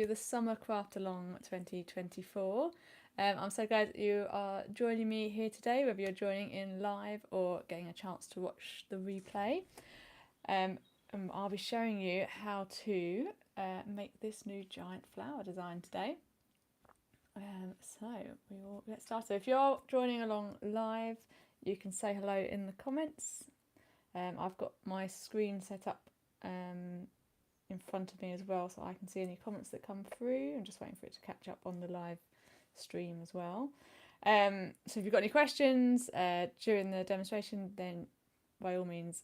to the Summer Craft Along 2024. I'm so glad that you are joining me here today, whether you're joining in live or getting a chance to watch the replay. I'll be showing you how to make this new giant flower design today. So we will get started. So if you're joining along live, you can say hello in the comments. I've got my screen set up in front of me as well, so I can see any comments that come through. I'm just waiting for it to catch up on the live stream as well. So if you've got any questions during the demonstration, then by all means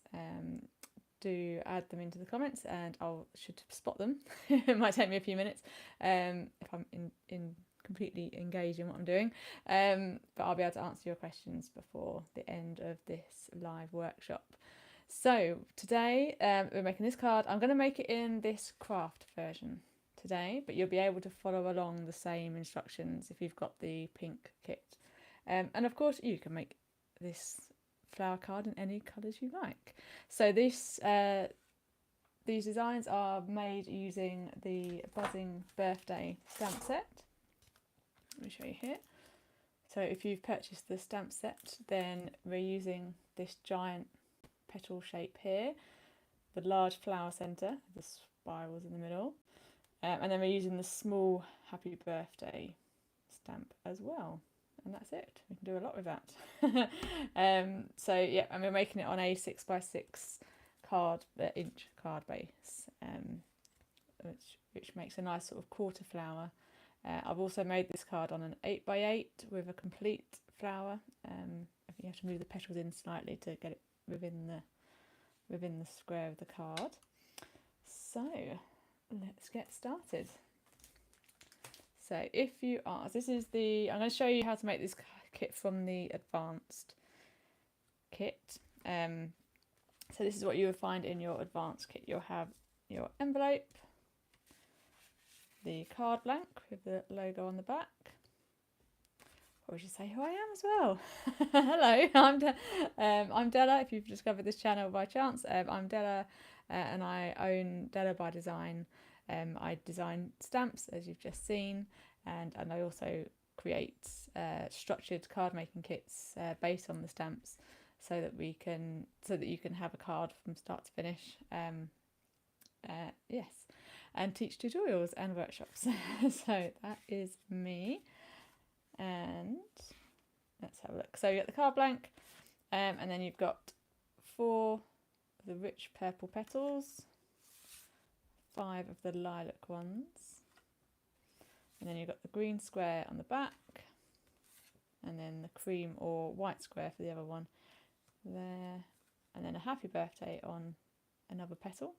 do add them into the comments and I should spot them. It might take me a few minutes if I'm in completely engaged in what I'm doing, but I'll be able to answer your questions before the end of this live workshop. So today we're making this card. I'm going to make it in this craft version today, but you'll be able to follow along the same instructions if you've got the pink kit. And of course you can make this flower card in any colours you like. So these designs are made using the Buzzing Birthday stamp set. Let me show you here. So if you've purchased the stamp set, then we're using this giant petal shape here, the large flower centre, the spirals in the middle, and then we're using the small happy birthday stamp as well, and that's it. We can do a lot with that. So yeah, and we're making it on a 6x6 inch card base, which makes a nice sort of quarter flower. I've also made this card on an 8x8 with a complete flower. You have to move the petals in slightly to get it within the square of the card. So let's get started. So if you are, I'm going to show you how to make this kit from the advanced kit. So this is what you will find in your advanced kit. You'll have your envelope, the card blank with the logo on the back. Or we should say who I am as well. Hello, I'm Della. If you've discovered this channel by chance, I'm Della, and I own Della by Design. I design stamps, as you've just seen, and I also create structured card making kits based on the stamps, so that you can have a card from start to finish. Yes, and teach tutorials and workshops. So that is me. And let's have a look. So you got the card blank, and then you've got 4 of the rich purple petals, 5 of the lilac ones, and then you've got the green square on the back, and then the cream or white square for the other one there, and then a happy birthday on another petal,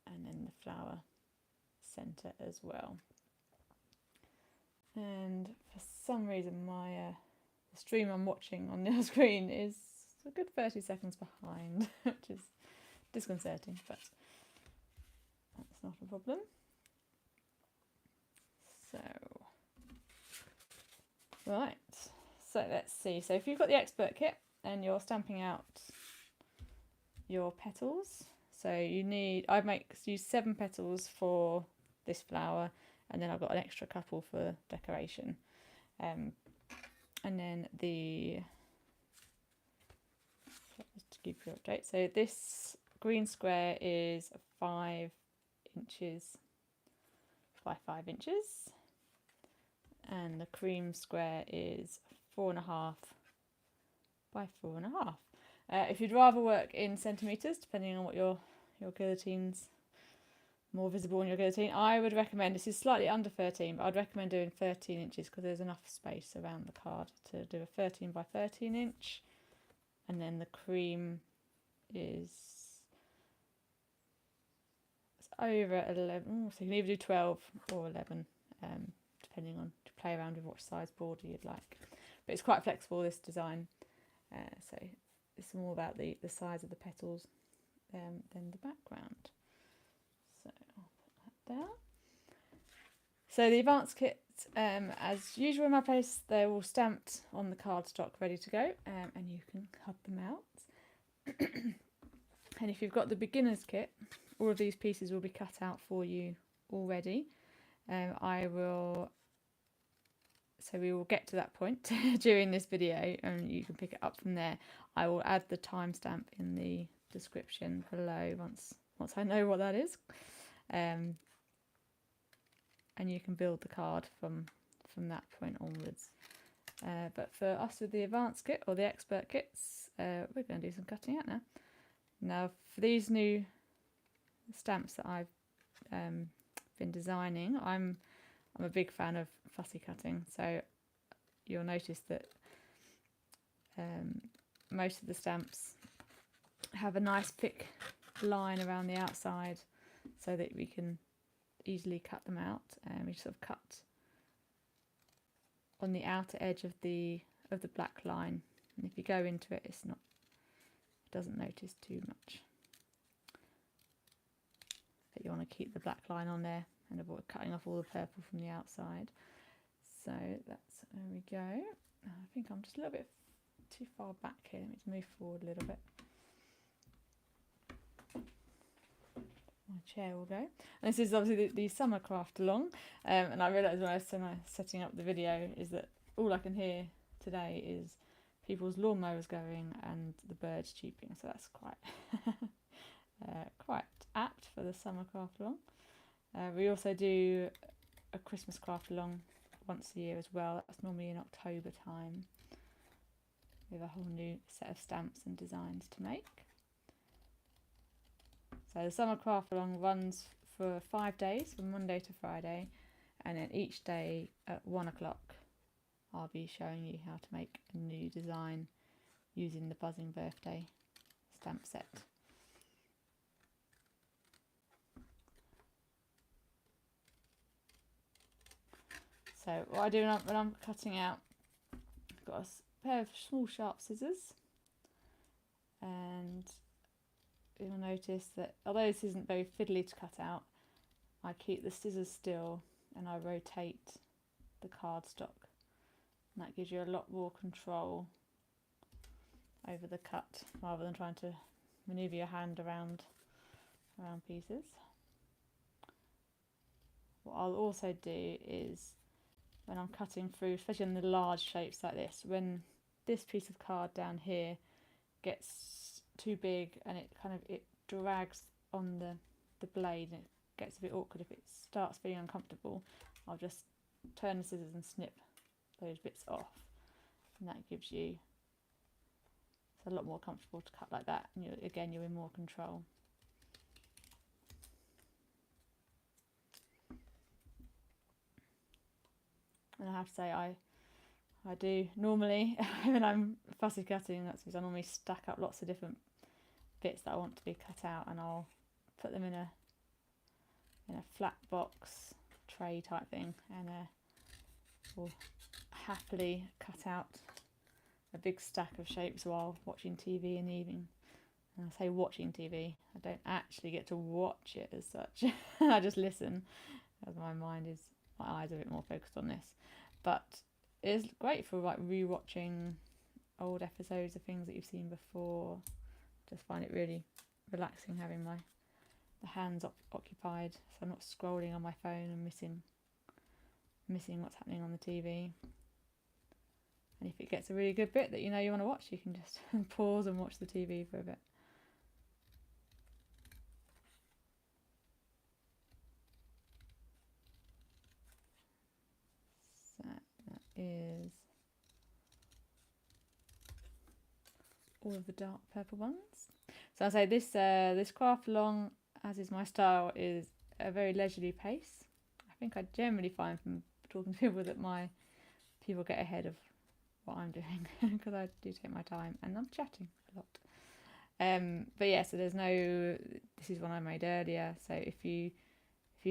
and then the flower centre as well. And for some reason the stream I'm watching on the screen is a good 30 seconds behind, which is disconcerting, but that's not a problem. So, right, so let's see. So if you've got the expert kit and you're stamping out your petals, so I've used 7 petals for this flower, and then I've got an extra couple for decoration. And then just to give you an update, so this green square is 5 inches by 5 inches, and the cream square is 4.5 by 4.5. If you'd rather work in centimetres, depending on what your guillotine's more visible on your guillotine, I would recommend, this is slightly under 13, but I'd recommend doing 13 inches because there's enough space around the card to do a 13 by 13 inch. And then the cream is over 11, so you can either do 12 or 11, depending on, to play around with what size border you'd like. But it's quite flexible, this design, so it's more about the size of the petals than the background. So I'll put that down. So the advanced kit, as usual in my place, they're all stamped on the cardstock ready to go, and you can cut them out. And if you've got the beginner's kit, all of these pieces will be cut out for you already. I will. So we will get to that point during this video, and you can pick it up from there. I will add the timestamp in the description below once I know what that is, and you can build the card from that point onwards. But for us with the advanced kit or the expert kits, we're going to do some cutting out now. Now for these new stamps that I've been designing, I'm a big fan of fussy cutting, so you'll notice that most of the stamps have a nice thick line around the outside so that we can easily cut them out, and we sort of cut on the outer edge of the black line, and if you go into it, it doesn't notice too much, but you want to keep the black line on there and avoid cutting off all the purple from the outside. So that's, there we go. I think I'm just a little bit too far back here. Let me just move forward a little bit. My chair will go. And this is obviously the summer craft along, and I realised when I was setting up the video is that all I can hear today is people's lawnmowers going and the birds cheeping, so that's quite quite apt for the summer craft along. We also do a Christmas craft along once a year as well. That's normally in October time. We have a whole new set of stamps and designs to make. So the summer craft along runs for 5 days, from Monday to Friday, and then each day at 1 o'clock I'll be showing you how to make a new design using the Buzzing Birthday stamp set. So what I do when I'm cutting out, I've got a pair of small sharp scissors, and you'll notice that although this isn't very fiddly to cut out, I keep the scissors still and I rotate the cardstock, and that gives you a lot more control over the cut rather than trying to manoeuvre your hand around pieces. What I'll also do is, when I'm cutting through, especially on the large shapes like this, when this piece of card down here gets too big and it drags on the blade and it gets a bit awkward, if it starts feeling uncomfortable, I'll just turn the scissors and snip those bits off, and that gives you, it's a lot more comfortable to cut like that, and you're in more control. And I have to say, I do normally, when I'm fussy cutting, that's because I normally stack up lots of different bits that I want to be cut out, and I'll put them in a flat box tray type thing, and will happily cut out a big stack of shapes while watching TV in the evening. And I say watching TV, I don't actually get to watch it as such. I just listen, as my eyes are a bit more focused on this. But it's great for like re-watching old episodes of things that you've seen before. Just find it really relaxing having the hands occupied, so I'm not scrolling on my phone and missing what's happening on the TV. And if it gets a really good bit that you want to watch, you can just pause and watch the TV for a bit. So that is all of the dark purple ones. So I say this craft along, as is my style, is a very leisurely pace. I think I generally find from talking to people that my people get ahead of what I'm doing because I do take my time and I'm chatting a lot. But yeah, so there's no, this is one I made earlier, so if you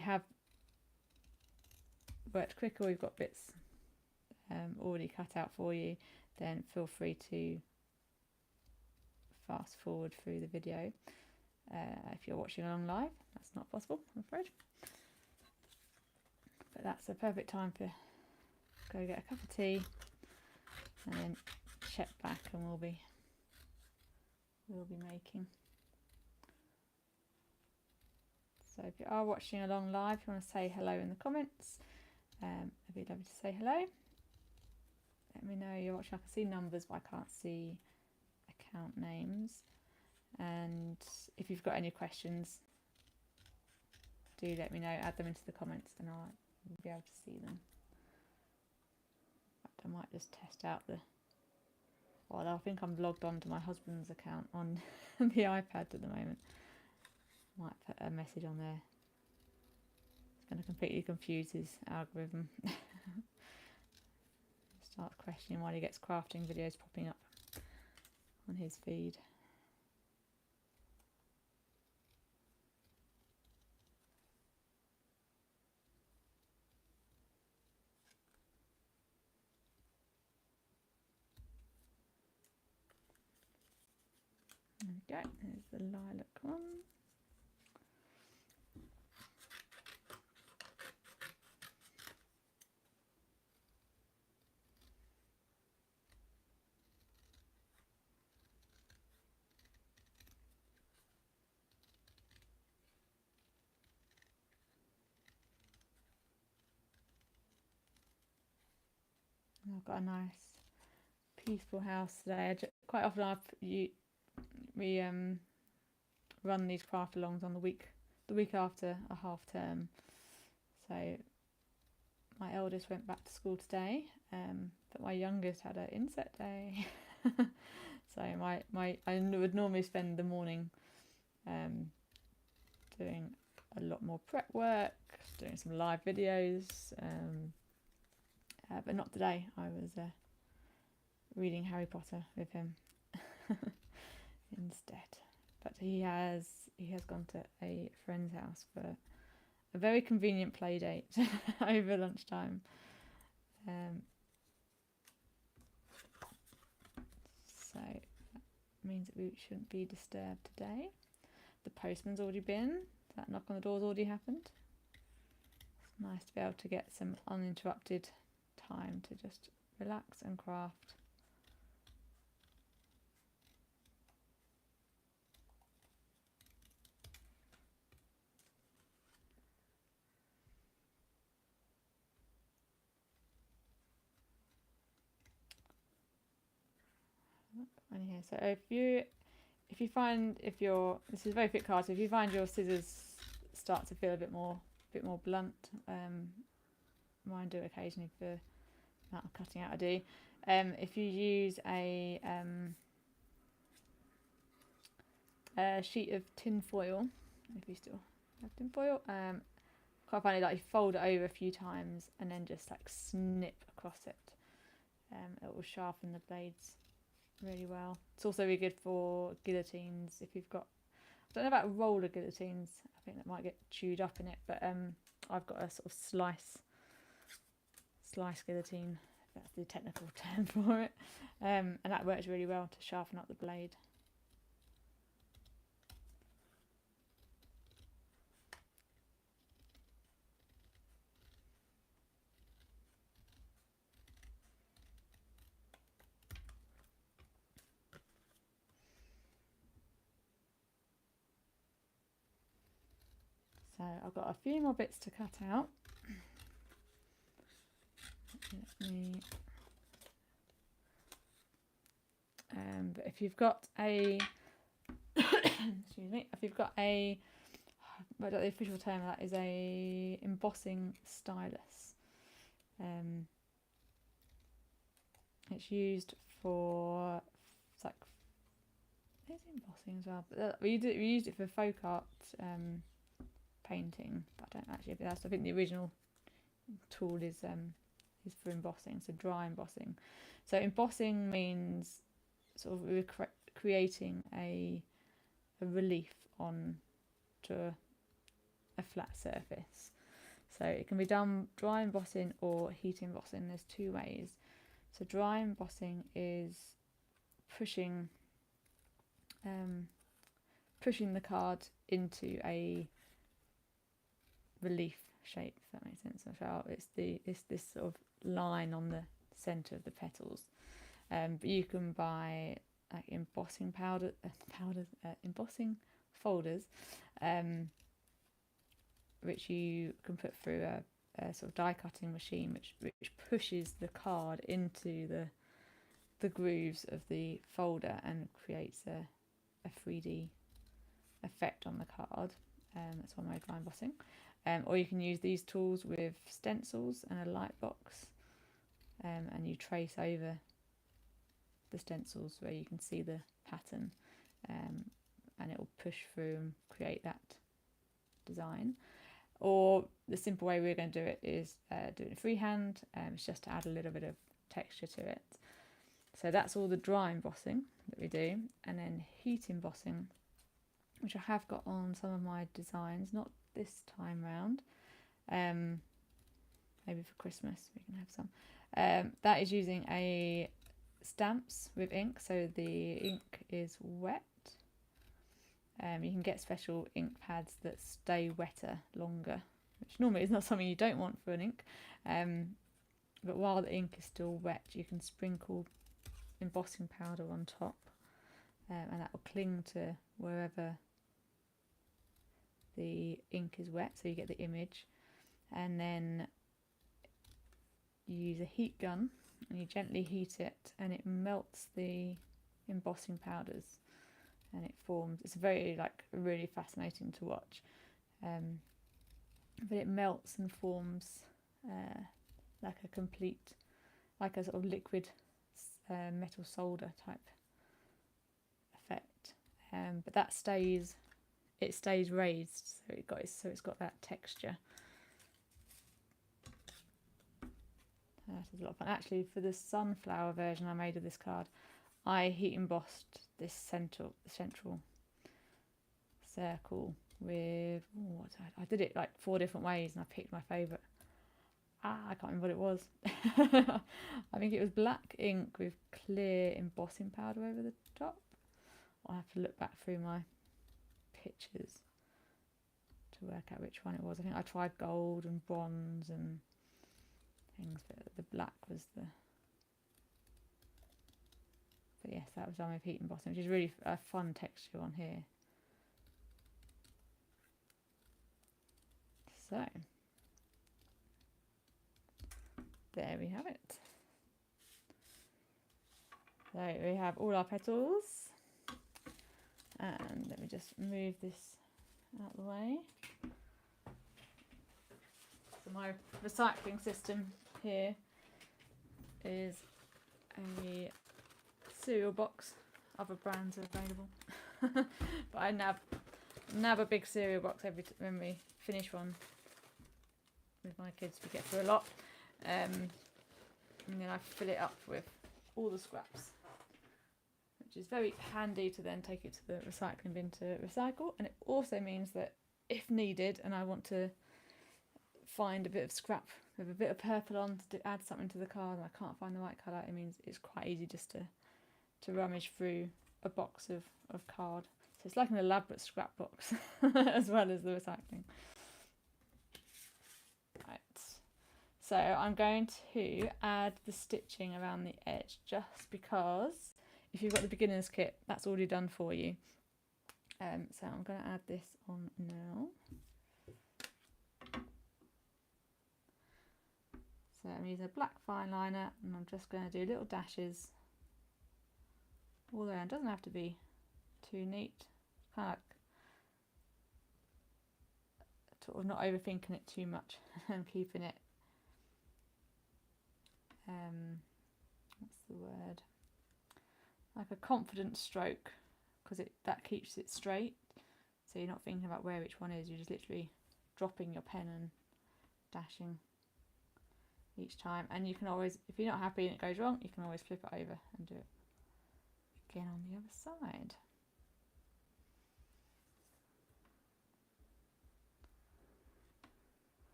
have worked quicker, or you've got bits already cut out for you, then feel free to fast forward through the video. If you're watching along live, that's not possible, I'm afraid. But that's a perfect time to go get a cup of tea and then check back, and we'll be making. So if you are watching along live, if you want to say hello in the comments, it'd be lovely to say hello. Let me know you're watching. I can see numbers, but I can't see account names. And if you've got any questions, do let me know. Add them into the comments, and I'll be able to see them. I might just test out the. Well, I think I'm logged on to my husband's account on the iPad at the moment. Might put a message on there. It's going to completely confuse his algorithm. Starts questioning why he gets crafting videos popping up on his feed. There we go, there's the lilac one. I've got a nice peaceful house today. Quite often we run these craft alongs on the week after a half term. So my eldest went back to school today, but my youngest had an inset day. So I would normally spend the morning doing a lot more prep work, doing some live videos, but not today. I was reading Harry Potter with him instead. But he has gone to a friend's house for a very convenient play date over lunchtime. So that means that we shouldn't be disturbed today. The postman's already been. That knock on the door's already happened. It's nice to be able to get some uninterrupted time to just relax and craft. And here, so if you find this is a very thick card, so if you find your scissors start to feel a bit more blunt, mine do occasionally for the amount of cutting out I do. If you use a sheet of tin foil, if you still have tin foil, quite funny, like you fold it over a few times and then just like snip across it. It will sharpen the blades really well. It's also really good for guillotines. If you've got, I don't know about roller guillotines, I think that might get chewed up in it, but I've got a sort of slice guillotine, if that's the technical term for it, and that works really well to sharpen up the blade. So I've got a few more bits to cut out. Let me, but if you've got a, excuse me, if you've got a, I don't know the official term of that is a embossing stylus. It's used for, it's like, it's embossing as well. But we used it for folk art painting, but I don't actually. I think the original tool is for embossing, so dry embossing. So embossing means sort of we're creating a relief on to a flat surface. So it can be done dry embossing or heat embossing. There's two ways. So dry embossing is pushing the card into a relief shape, if that makes sense. So it's this sort of line on the centre of the petals. But you can buy like embossing embossing folders, which you can put through a sort of die cutting machine, which pushes the card into the grooves of the folder and creates a 3D effect on the card. That's one way of dry embossing. Or you can use these tools with stencils and a light box, and you trace over the stencils where you can see the pattern, and it will push through and create that design. Or the simple way we're going to do it is do it freehand. It's just to add a little bit of texture to it. So that's all the dry embossing that we do, and then heat embossing, which I have got on some of my designs, not this time round. Maybe for Christmas we can have some. That is using a stamps with ink, so the ink is wet. You can get special ink pads that stay wetter longer, which normally is not something you don't want for an ink. But while the ink is still wet, you can sprinkle embossing powder on top, and that will cling to wherever the ink is wet, so you get the image. And then you use a heat gun and you gently heat it, and it melts the embossing powders, and it forms, it's very really fascinating to watch, but it melts and forms like a sort of liquid metal solder type effect, but that stays raised, so it's got that texture. That is a lot of fun. Actually, for the sunflower version I made of this card, I heat embossed this central circle with, I did it like 4 different ways, and I picked my favourite. I can't remember what it was. I think it was black ink with clear embossing powder over the top. I'll have to look back through my pictures to work out which one it was. I think I tried gold and bronze and things, but the black was the... But yes, that was done with heat embossing, which is really a fun texture on here. So there we have it. So we have all our petals, and let me just move this out of the way. So my recycling system here is a cereal box. Other brands are available, but I nab a big cereal box when we finish one with my kids. We get through a lot, and then I fill it up with all the scraps, which is very handy to then take it to the recycling bin to recycle. And it also means that if needed, and I want to find a bit of scrap with a bit of purple on to add something to the card, and I can't find the right colour, it means it's quite easy just to rummage through a box of card. So it's like an elaborate scrap box as well as the recycling. Right, so I'm going to add the stitching around the edge, just because if you've got the beginner's kit, that's already done for you. So I'm going to add this on now. So I'm using a black fine liner, and I'm just going to do little dashes all the way. It doesn't have to be too neat, kind of like sort of not overthinking it too much and keeping it, what's the word, like a confident stroke, because that keeps it straight, so you're not thinking about where which one is, you're just literally dropping your pen and dashing each time. And you can always, if you're not happy and it goes wrong, you can always flip it over and do it again on the other side.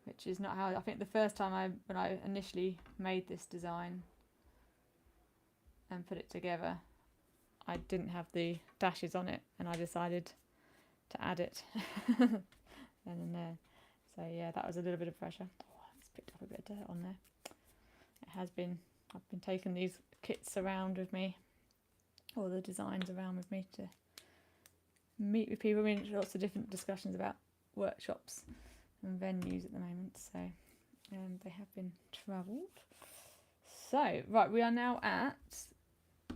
Which is not how, I think the first time when I initially made this design and put it together, I didn't have the dashes on it, and I decided to add it then and there. So yeah, that was a little bit of pressure. Oh, it's picked up a bit of dirt on there. It has been, I've been taking these kits around with me, or the designs around with me, to meet with people. I mean, lots of different discussions about workshops and venues at the moment, so they have been travelled. So, right, we are now at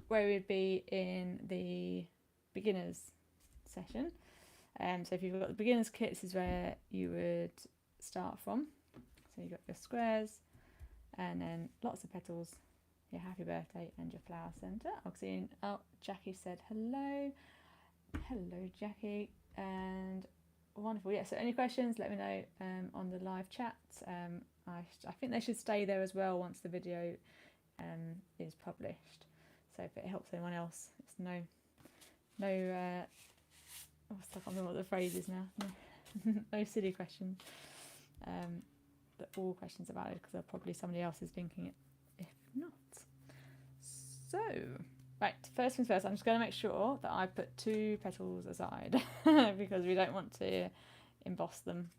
where we'd be in the beginners session. So if you've got the beginners kit, this is where you would start from. So you've got your squares and then lots of petals, your happy birthday and your flower centre. Oh, Jackie said hello. Hello, Jackie. And wonderful. Yeah, so any questions, let me know on the live chat. I think they should stay there as well once the video is published. So if it helps anyone else, it's no I can't remember what the phrase is now. No silly questions. But all questions are valid because probably somebody else is thinking it, if not. So, right, first things first, I'm just going to make sure that I put 2 petals aside because we don't want to emboss them.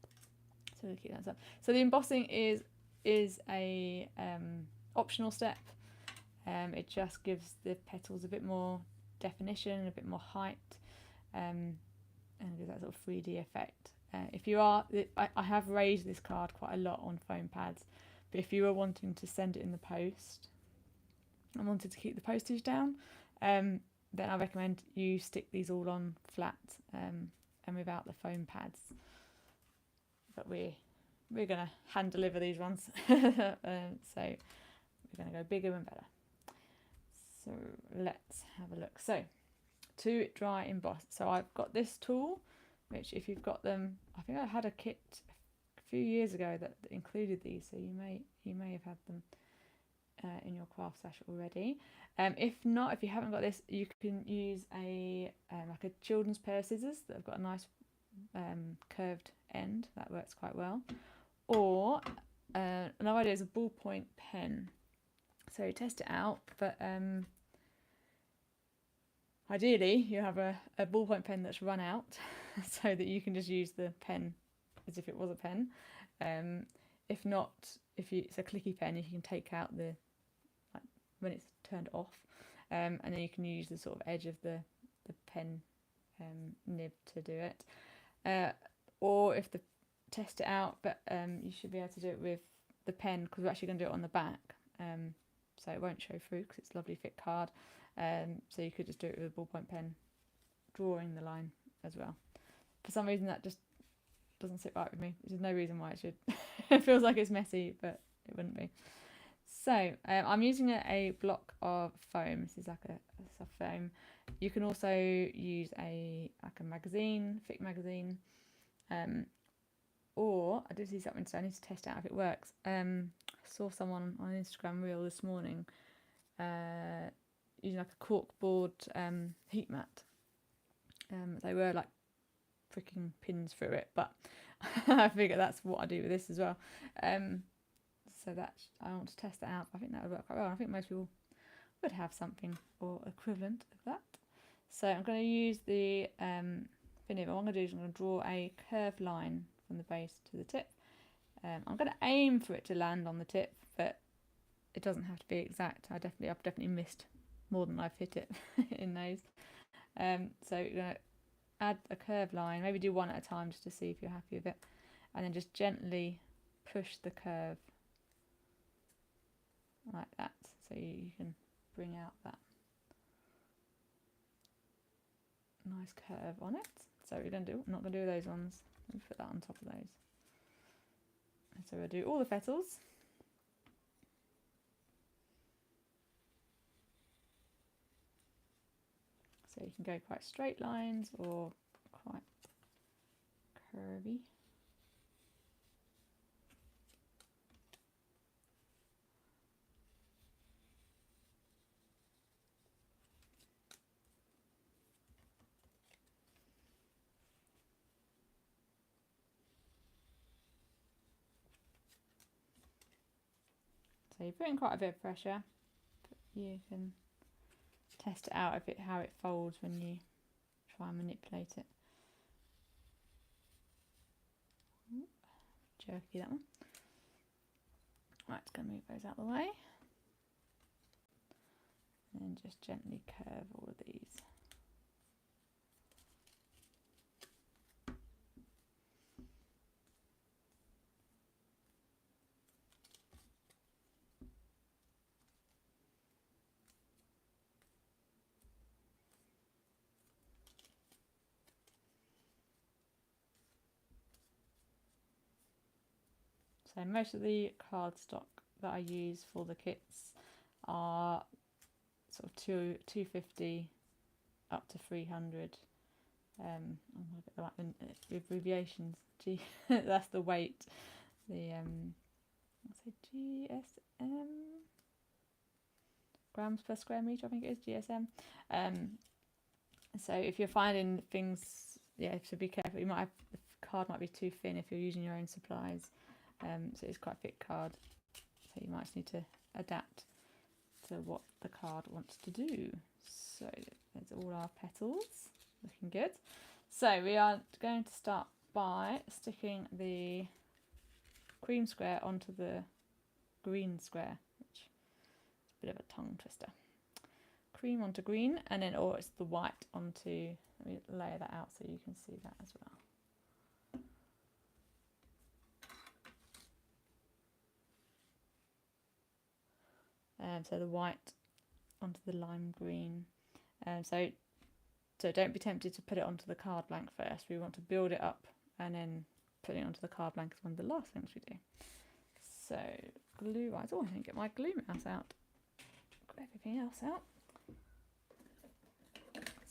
So we'll keep that up. So the embossing is a optional step. It just gives the petals a bit more definition, a bit more height, and gives that sort of 3D effect. If you are, I have raised this card quite a lot on foam pads, but if you were wanting to send it in the post and wanted to keep the postage down, then I recommend you stick these all on flat and without the foam pads. But we're going to hand deliver these ones, so we're going to go bigger and better. So let's have a look. So to dry emboss, so I've got this tool, which if you've got them, I think I had a kit a few years ago that included these, so you may have had them in your craft stash already. If not, if you haven't got this, you can use a like a children's pair of scissors that have got a nice curved end. That works quite well. Or another idea is a ballpoint pen. So test it out, but ideally you have a ballpoint pen that's run out so that you can just use the pen as if it was a pen. If not, if it's a clicky pen, you can take out the, like, when it's turned off, and then you can use the sort of edge of the pen nib to do it. Or if test it out, but you should be able to do it with the pen because we're actually going to do it on the back. So it won't show through because it's a lovely thick card. So you could just do it with a ballpoint pen, drawing the line as well. For some reason that just doesn't sit right with me. There's no reason why it should. It feels like it's messy, but it wouldn't be. So I'm using a block of foam. This is like a soft foam. You can also use a magazine, thick magazine, or I did see something, so I need to test out if it works. I saw someone on an Instagram reel this morning using like a corkboard heat mat. They were like pricking pins through it, but I figure that's what I do with this as well. So that I want to test that out. I think that would work quite well. I think most people would have something or equivalent of that. So I'm going to use the vinegar. What I'm going to do is I'm going to draw a curved line from the base to the tip. I'm going to aim for it to land on the tip, but it doesn't have to be exact. I've definitely missed more than I've hit it in those. So you're going to add a curved line, maybe do one at a time just to see if you're happy with it, and then just gently push the curve like that, so you can bring out that nice curve on it. So we're going to do, I'm not going to do those ones, let me put that on top of those. And so we'll do all the petals. So you can go quite straight lines or quite curvy. So you're putting quite a bit of pressure, but you can test it out how it folds when you try and manipulate it. Jerky, that one. Right, it's going to move those out of the way. And then just gently curve all of these. So most of the cardstock that I use for the kits are sort of 250 up to 300. I'm a bit like the abbreviations. G that's the weight. The I'll say GSM, grams per square meter, I think it is GSM. So if you're finding things, yeah, so be careful. You might have, the card might be too thin if you're using your own supplies. So it's quite a thick card. So you might just need to adapt to what the card wants to do. So there's all our petals, looking good. So we are going to start by sticking the cream square onto the green square, which is a bit of a tongue twister. Cream onto green, and then, or it's the white onto, let me layer that out so you can see that as well. So the white onto the lime green. So don't be tempted to put it onto the card blank first. We want to build it up and then putting it onto the card blank is one of the last things we do. So glue wise, oh, I didn't get my glue mouse out. Got everything else out.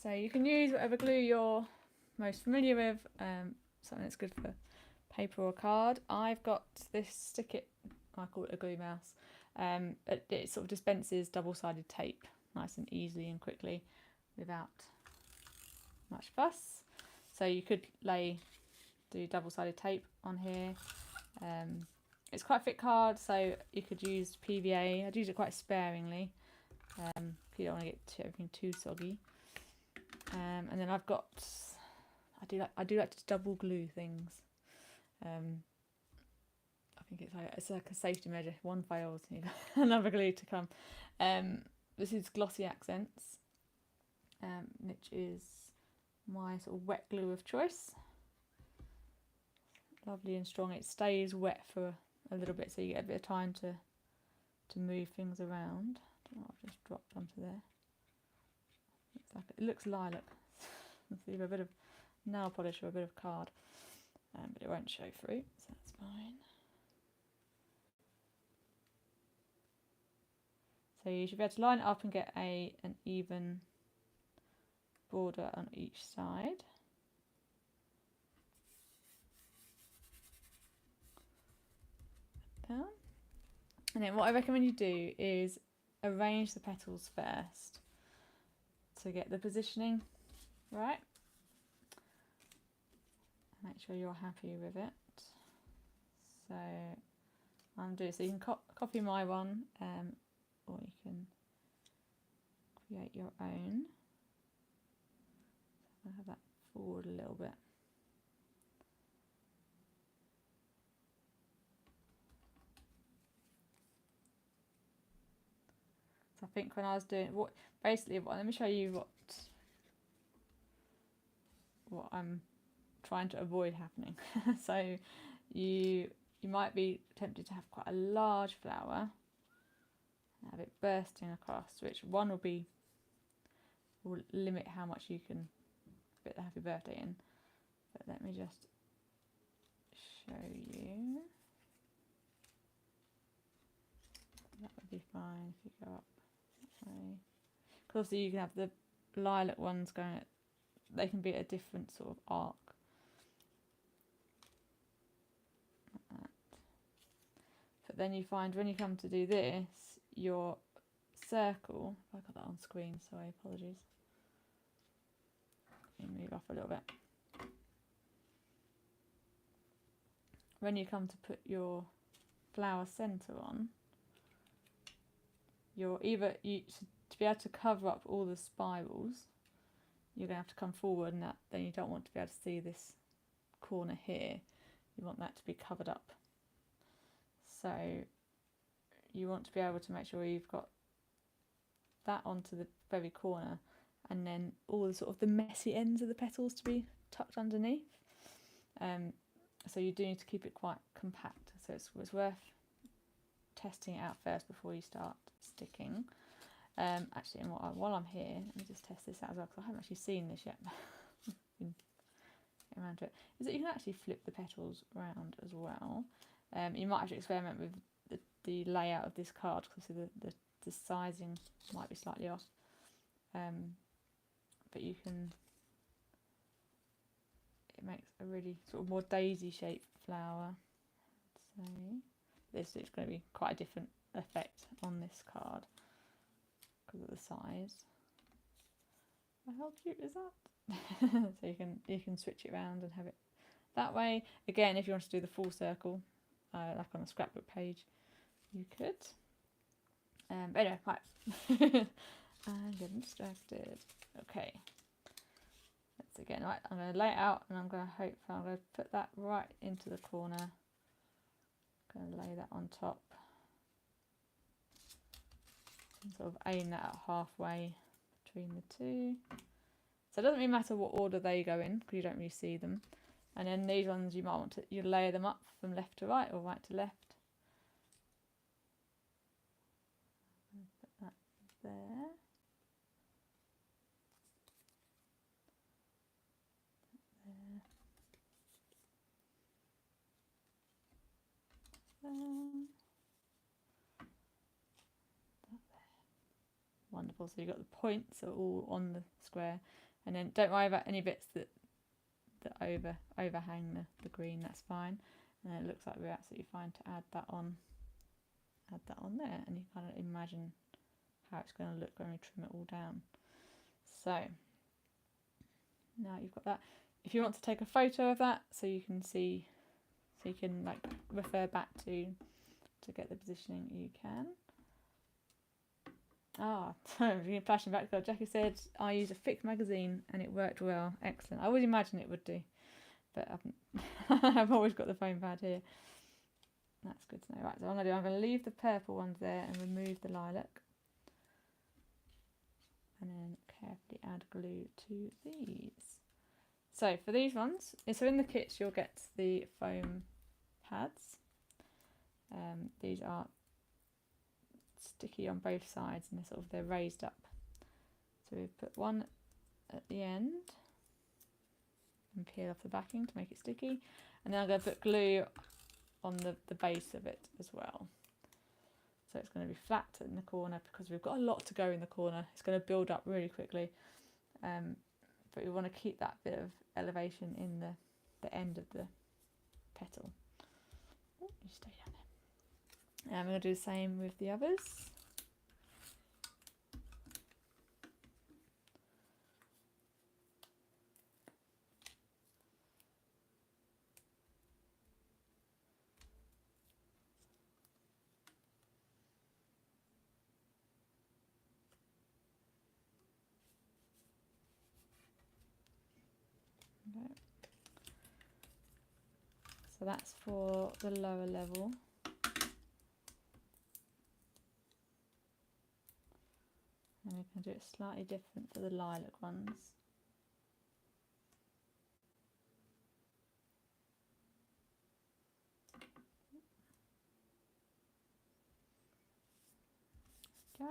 So you can use whatever glue you're most familiar with, something that's good for paper or card. I've got this Stick It, I call it a glue mouse. It sort of dispenses double-sided tape nice and easily and quickly without much fuss. So you could do double-sided tape on here. It's quite a thick card, so you could use PVA. I'd use it quite sparingly. You don't want to get everything too soggy. And then I've got, I do like to double glue things. I think it's like a safety measure. If one fails, you need another glue to come. This is Glossy Accents, which is my sort of wet glue of choice. Lovely and strong. It stays wet for a little bit, so you get a bit of time to move things around. I don't know what I've just dropped onto there. It looks lilac. It's either a bit of nail polish or a bit of card, but it won't show through, so that's fine. So you should be able to line it up and get an even border on each side. Down. And then what I recommend you do is arrange the petals first to get the positioning right. Make sure you're happy with it. So I'm doing, so you can copy my one, or you can create your own. So I'll have that forward a little bit. So I think when I was doing let me show you what I'm trying to avoid happening. So you might be tempted to have quite a large flower, have it bursting across, which one will limit how much you can fit the happy birthday in. But let me just show you. That would be fine if you go up that way. Because also you can have the lilac ones going at, they can be at a different sort of arc. Like that. But then you find when you come to do this, your circle, I got that on screen, sorry, apologies. Let me move off a little bit. When you come to put your flower centre on, to be able to cover up all the spirals, you're going to have to come forward, and then you don't want to be able to see this corner here. You want that to be covered up. So you want to be able to make sure you've got that onto the very corner, and then all the sort of the messy ends of the petals to be tucked underneath. So you do need to keep it quite compact. So it's worth testing it out first before you start sticking. Actually, and while I'm here, let me just test this out as well, because I haven't actually seen this yet. Get around to it. Is that you can actually flip the petals around as well. You might have to experiment with the layout of this card because the sizing might be slightly off. But you can, it makes a really sort of more daisy shaped flower. So this is going to be quite a different effect on this card because of the size. How cute is that? So you can switch it around and have it that way. Again, if you want to do the full circle, like on a scrapbook page, you could. But anyway, right. I'm getting distracted. Okay. Let's again. Right, I'm going to lay it out, and I'm going to put that right into the corner. I'm going to lay that on top. And sort of aim that out halfway between the two. So it doesn't really matter what order they go in because you don't really see them. And then these ones you might want to layer them up from left to right or right to left. Put that there. Wonderful. So you've got the points are all on the square, and then don't worry about any bits that overhang the green. That's fine. And then it looks like we're absolutely fine to add that on there, and you kind of imagine how it's going to look when we trim it all down. So now you've got that. If you want to take a photo of that so you can see, so you can like refer back to get the positioning, you can. Flashing back to what Jackie said, I used a thick magazine and it worked well. Excellent. I would imagine it would do, but I've always got the foam pad here. That's good to know. Right, so I'm going to leave the purple ones there and remove the lilac, and then carefully add glue to these. So for these ones, so in the kits you'll get the foam pads. These are sticky on both sides, and they're raised up. So we put one at the end and peel off the backing to make it sticky, and then I'm going to put glue on the base of it as well. So it's going to be flat in the corner because we've got a lot to go in the corner. It's going to build up really quickly, but we want to keep that bit of elevation in the end of the petal. Oh, you stay down there. And I'm going to do the same with the others. Okay. So that's for the lower level. And we can do it slightly different for the lilac ones. Okay.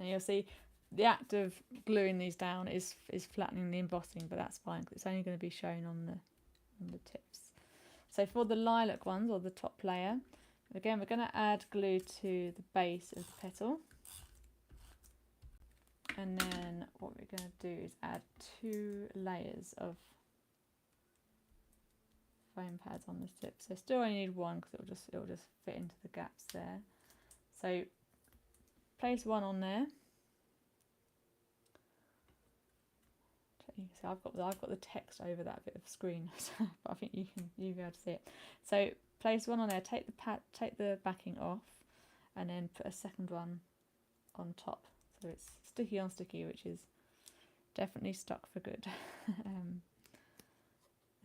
And you'll see the act of gluing these down is flattening the embossing, but that's fine because it's only going to be shown on the tips. So for the lilac ones, or the top layer, again we're going to add glue to the base of the petal. And then what we're going to do is add 2 layers of foam pads on this tip. So still only need one because it'll just fit into the gaps there. So place one on there. So I've got the text over that bit of screen, but I think you'll be able to see it. So place one on there. Take the backing off, and then put a second one on top. So it's sticky on sticky, which is definitely stuck for good. And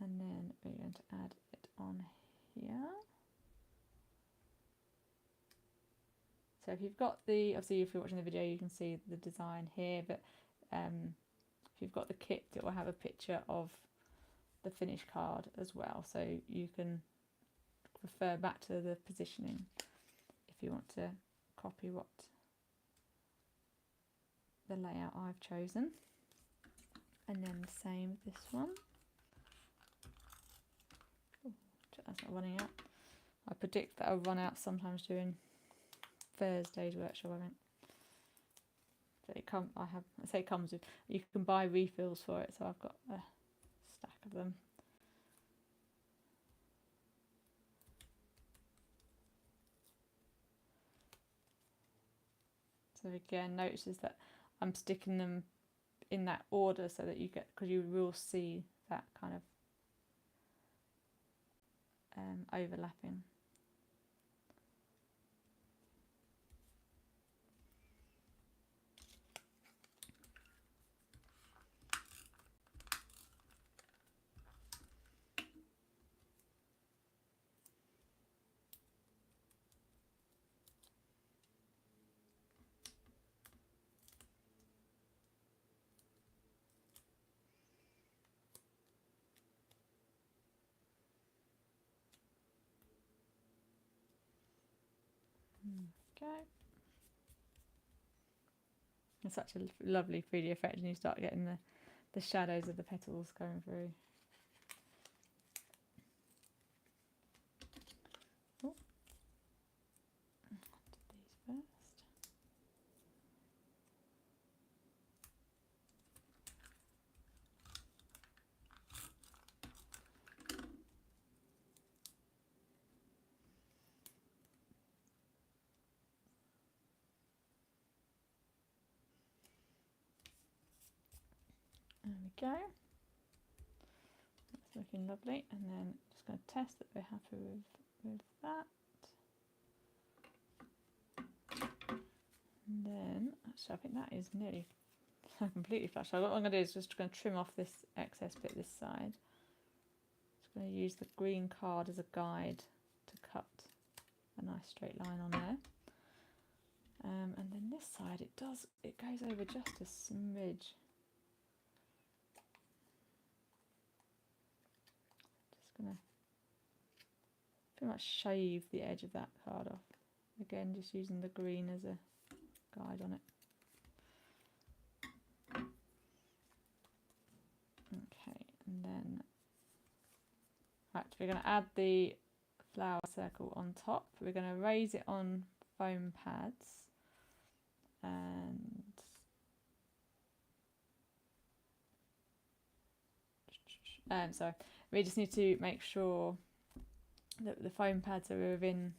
then we're going to add it on here. So if you've got obviously if you're watching the video you can see the design here, but if you've got the kit it will have a picture of the finished card as well, so you can refer back to the positioning if you want to copy what the layout I've chosen. And then the same with this one. Ooh, that's not running out. I predict that I'll run out sometimes during Thursday's workshop, I think. But it comes with, you can buy refills for it, so I've got a stack of them. So again, notice that I'm sticking them in that order so that you get, because you will see that kind of overlapping. Okay. It's such a lovely 3D effect, and you start getting the shadows of the petals going through. Oh. Do these first. There we go. That's looking lovely, and then just going to test that we're happy with that. And then, actually, I think that is nearly completely flush. So what I'm going to do is just going to trim off this excess bit this side. Just going to use the green card as a guide to cut a nice straight line on there. And then this side, it goes over just a smidge. Just going to pretty much shave the edge of that card off. Again, just using the green as a guide on it. Okay, and then we're going to add the flower circle on top. We're going to raise it on foam pads, and so we just need to make sure that the foam pads are within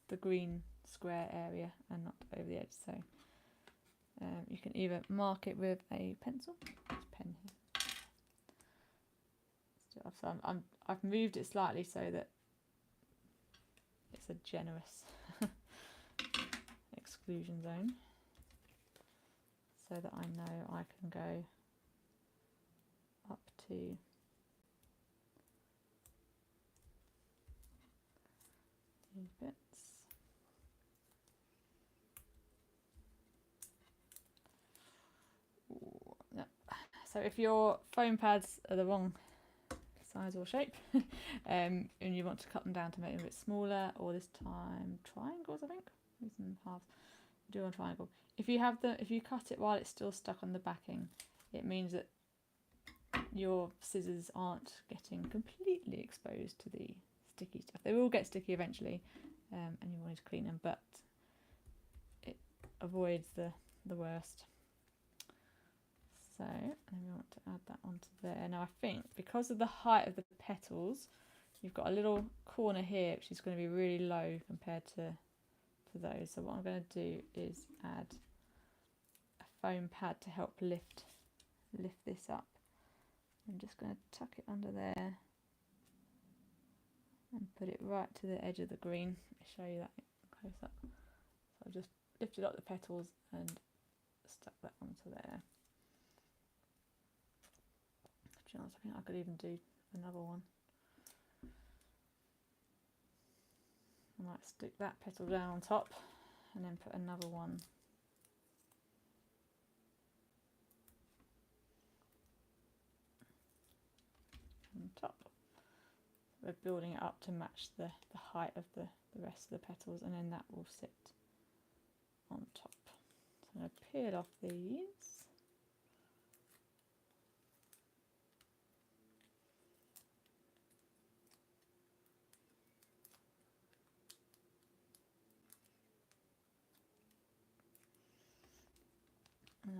the green square area and not over the edge. So you can either mark it with a pencil, there's a pen here. So I've moved it slightly so that it's a generous exclusion zone, so that I know I can go up to these bits. Ooh, no. So if your foam pads are the wrong size or shape, and you want to cut them down to make them a bit smaller, or this time triangles, I think, use them halves, do a triangle. If you cut it while it's still stuck on the backing, it means that your scissors aren't getting completely exposed to the sticky stuff. They will get sticky eventually, and you want to clean them, but it avoids the worst. So, and then we want to add that onto there. Now I think because of the height of the petals, you've got a little corner here which is going to be really low compared to those. So what I'm going to do is add a foam pad to help lift this up. I'm just going to tuck it under there and put it right to the edge of the green. Let me show you that close up. So I've just lifted up the petals and stuck that onto there. To be honest, I think I could even do another one. I might stick that petal down on top and then put another one on top. We're building it up to match the height of the rest of the petals, and then that will sit on top. So I'm going to peel off these.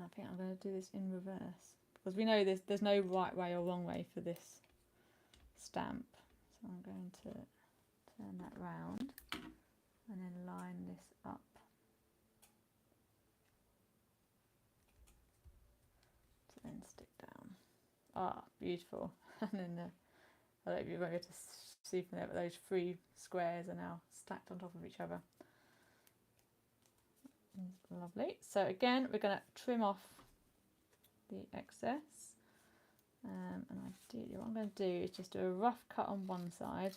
And I think I'm going to do this in reverse, because we know there's no right way or wrong way for this stamp. So I'm going to turn that round and then line this up to then stick down. Ah, beautiful. And then I don't know if you're going to see from there, but those 3 squares are now stacked on top of each other. Lovely. So again, we're going to trim off the excess, and ideally what I'm going to do is just do a rough cut on one side,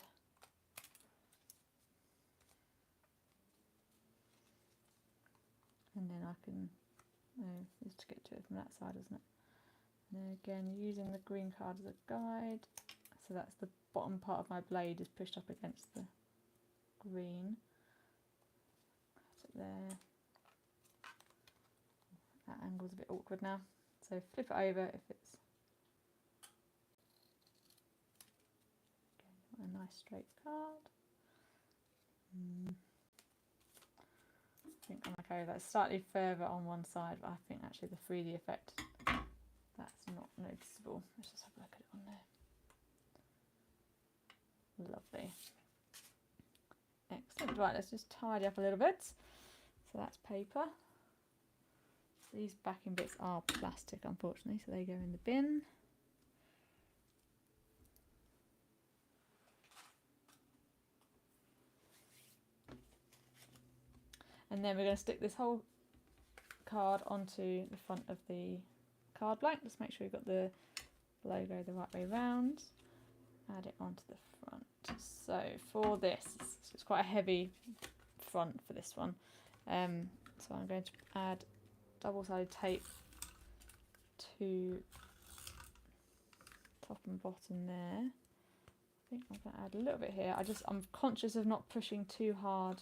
and then I can just to get to it from that side, isn't it? And then again, using the green card as a guide, so that's the bottom part of my blade is pushed up against the green. Cut it there. That angle's a bit awkward now, so flip it over if it's a nice straight card. I think I'm okay with that. Slightly further on one side, but I think actually the 3D effect, that's not noticeable. Let's just have a look at it on there. Lovely. Excellent. Right, let's just tidy up a little bit. So that's paper. These backing bits are plastic, unfortunately, so they go in the bin. And then we're going to stick this whole card onto the front of the card blank. Just make sure you've got the logo the right way round. Add it onto the front. So for this, it's quite a heavy front for this one. So I'm going to add double-sided tape to top and bottom there. I think I'm going to add a little bit here. I'm conscious of not pushing too hard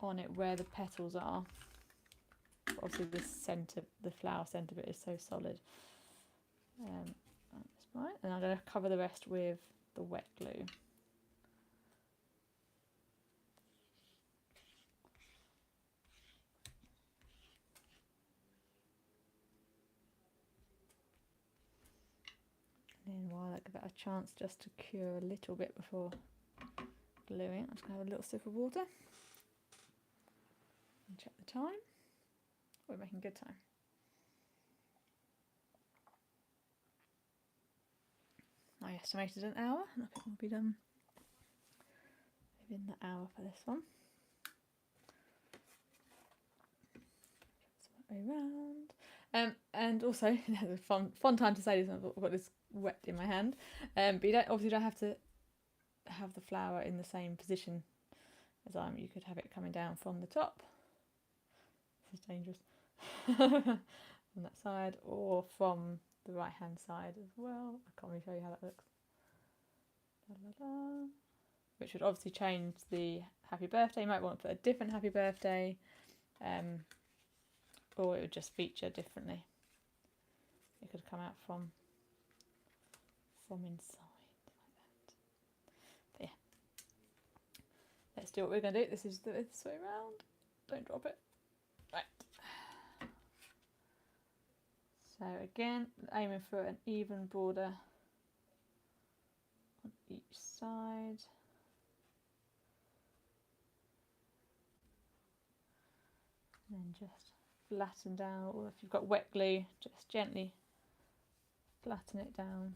on it where the petals are. But obviously the centre, the flower centre bit is so solid. That's right. And I'm going to cover the rest with the wet glue. And then while I give it a chance just to cure a little bit before gluing, I'm just going to have a little sip of water and check the time. We're making good time. I estimated an hour, and I think we'll be done within the hour for this one. Way round. And also, it's a fun time to say this. I've got this wet in my hand, but you obviously don't have to have the flower in the same position as you could have it coming down from the top. This is dangerous. On that side, or from the right hand side as well. I can't really show you how that looks. Da, da, da. Which would obviously change the happy birthday. You might want to put a different happy birthday, or it would just feature differently. It could come out from inside like that. But yeah, let's do what we're going to do. This is this way round. Don't drop it. Right. So again, aiming for an even border on each side. And then just flatten down, or if you've got wet glue, just gently flatten it down.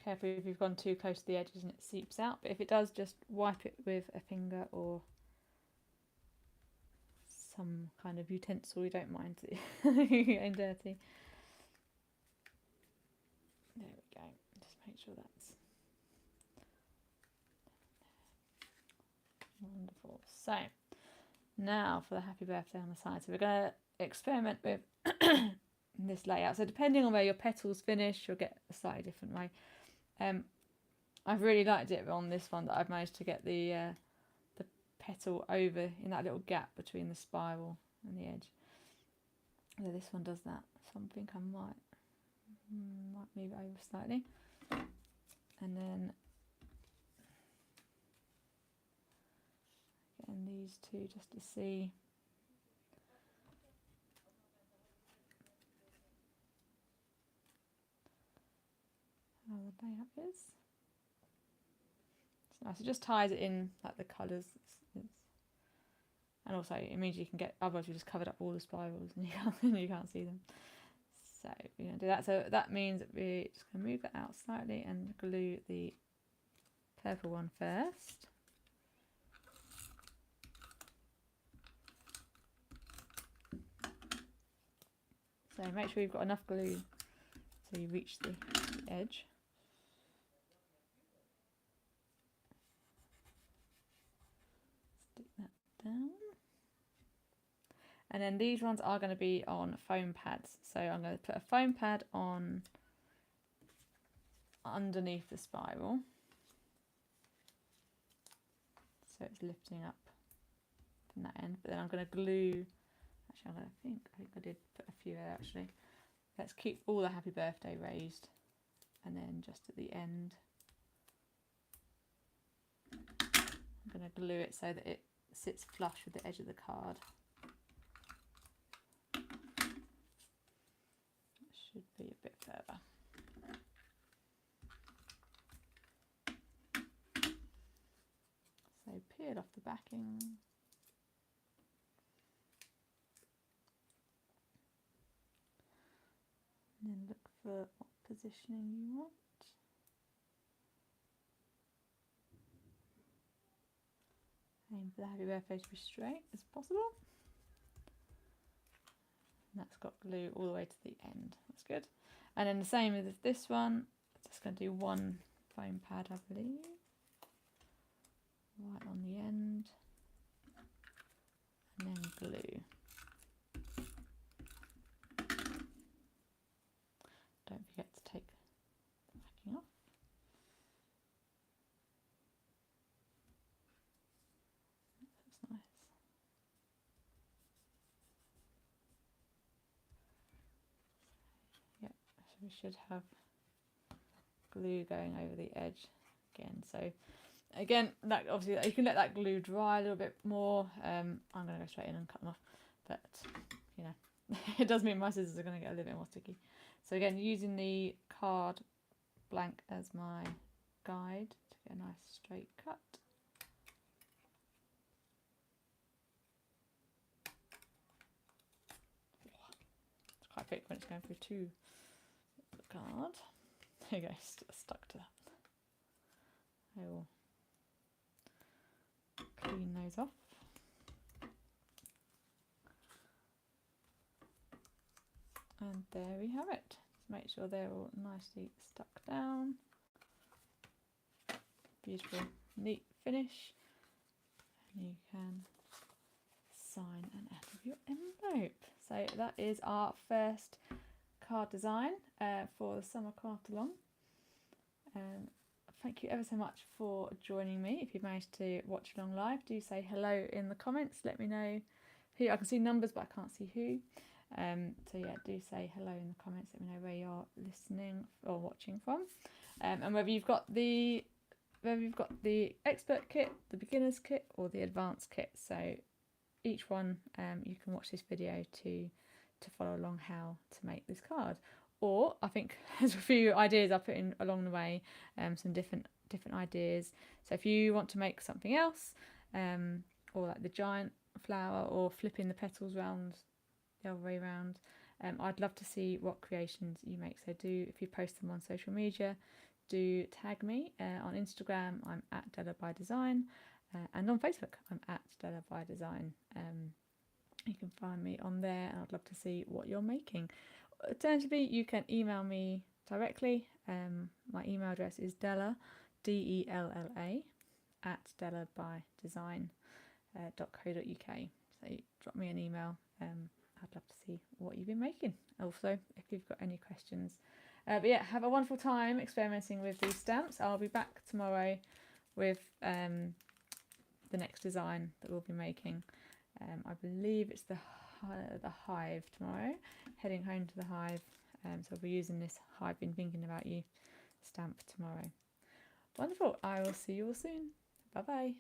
Careful if you've gone too close to the edges and it seeps out, but if it does, just wipe it with a finger or some kind of utensil you don't mind getting dirty. There we go. Just make sure that's wonderful. So now for the happy birthday on the side. So we're going to experiment with this layout. So depending on where your petals finish, you'll get a slightly different way. I've really liked it on this one that I've managed to get the petal over in that little gap between the spiral and the edge. So this one does that. So I think I might move it over slightly, and then getting these two just to see layout is. It's nice. It just ties it in like the colours. And also it means you can get, otherwise we just covered up all the spirals and you can't see them. So we're going to do that. So that means that we're just going to move that out slightly and glue the purple one first. So make sure you've got enough glue so you reach the edge. Stick that down. And then these ones are going to be on foam pads. So I'm going to put a foam pad on underneath the spiral. So it's lifting up from that end. But then I'm going to glue, actually I think I did put a few there actually. Let's keep all the happy birthday raised. And then just at the end, I'm going to glue it so that it sits flush with the edge of the card. Should be a bit further. So peel off the backing. And then look for what positioning you want. Aim for the happy birthday to be straight as possible. And that's got glue all the way to the end. That's good. And then the same with this one. Just going to do one foam pad, I believe. Right on the end. And then glue. Don't forget to take the backing off. That's nice. Yep, so we should have glue going over the edge again. So again, that obviously you can let that glue dry a little bit more. I'm going to go straight in and cut them off, but you know, it does mean my scissors are going to get a little bit more sticky. So again, using the card blank as my guide to get a nice straight cut. It's quite thick when it's going through to the card. There you go, stuck to that. I will clean those off. And there we have it. Just make sure they're all nicely stuck down. Beautiful, neat finish. And you can sign and out of your envelope. So that is our first card design for the summer craft along. Thank you ever so much for joining me. If you've managed to watch along live, do say hello in the comments. Let me know who. I can see numbers, but I can't see who. So yeah, do say hello in the comments. Let me know where you're listening or watching from, and whether you've got the expert kit, the beginners kit, or the advanced kit. So each one, you can watch this video to follow along how to make this card. Or I think there's a few ideas I put in along the way, some different ideas. So if you want to make something else, or like the giant flower, or flipping the petals round the other way around, I'd love to see what creations you make. So do, if you post them on social media, do tag me. On Instagram I'm at Della by Design, and on Facebook I'm at Della by Design. You can find me on there, and I'd love to see what you're making. Alternatively, you can email me directly. My email address is Della, DELLA, at dellabydesign.co.uk. So drop me an email. I'd love to see what you've been making. Also, if you've got any questions. But yeah, have a wonderful time experimenting with these stamps. I'll be back tomorrow with the next design that we'll be making. I believe it's the hive tomorrow. Heading home to the hive. So I'll be using this I've been thinking about you stamp tomorrow. Wonderful. I will see you all soon. Bye bye.